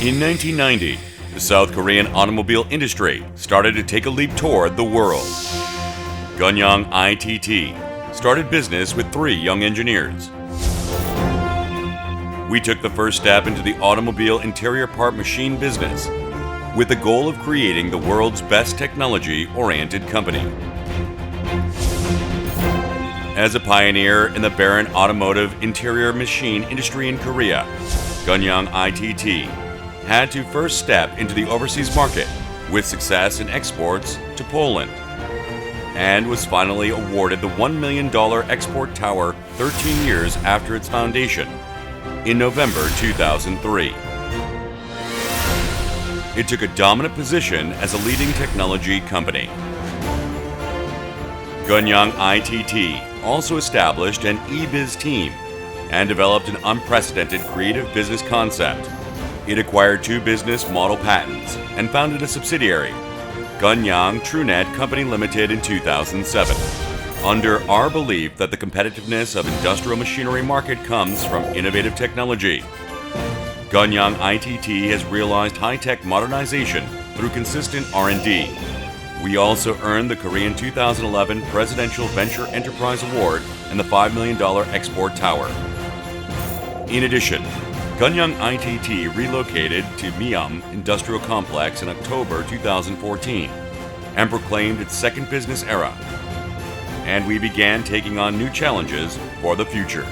In 1990, the South Korean automobile industry started to take a leap toward the world. Gunyang ITT started business with 3 young engineers. We took the first step into the automobile interior part machine business with the goal of creating the world's best technology-oriented company. As a pioneer in the barren automotive interior machine industry in Korea, Gunyang ITT had to first step into the overseas market with success in exports to Poland, and was finally awarded the $1 million export tower 13 years after its foundation in November 2003. It took a dominant position as a leading technology company. Gunyang ITT also established an e-biz team and developed an unprecedented creative business concept. It acquired 2 business model patents and founded a subsidiary, Gunyang TrueNet Company Limited, in 2007. Under our belief that the competitiveness of industrial machinery market comes from innovative technology, Gunyang ITT has realized high-tech modernization through consistent R&D. We also earned the Korean 2011 Presidential Venture Enterprise Award and the $5 million export tower. In addition, Gunyang ITT relocated to Myeom Industrial Complex in October 2014 and proclaimed its second business era. And we began taking on new challenges for the future.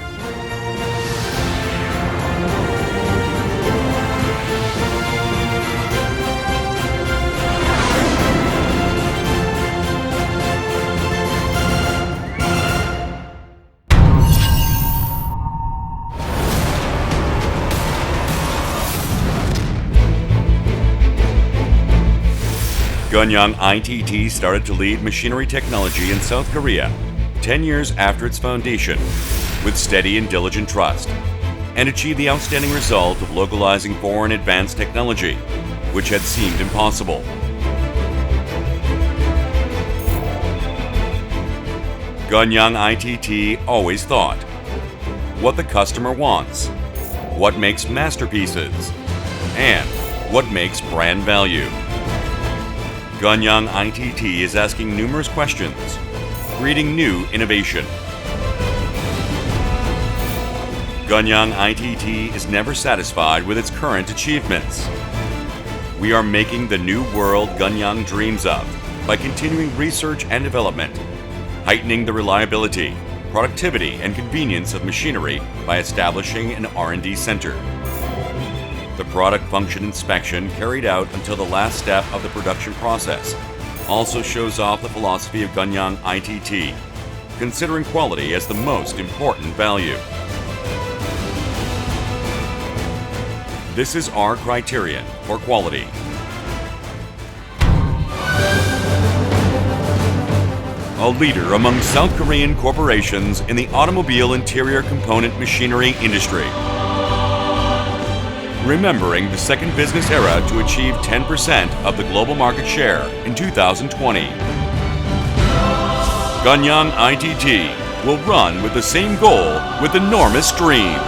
Gunyang ITT started to lead machinery technology in South Korea 10 years after its foundation with steady and diligent trust, and achieved the outstanding result of localizing foreign advanced technology, which had seemed impossible. Gunyang ITT always thought, what the customer wants, what makes masterpieces, and what makes brand value. Gunyang ITT is asking numerous questions, creating new innovation. Gunyang ITT is never satisfied with its current achievements. We are making the new world Gunyang dreams of by continuing research and development, heightening the reliability, productivity, and convenience of machinery by establishing an R&D center. The product function inspection carried out until the last step of the production process also shows off the philosophy of Gunyang ITT, considering quality as the most important value. This is our criterion for quality. A leader among South Korean corporations in the automobile interior component machinery industry. Remembering the second business era to achieve 10% of the global market share in 2020. Gunyang ITT will run with the same goal with enormous dreams.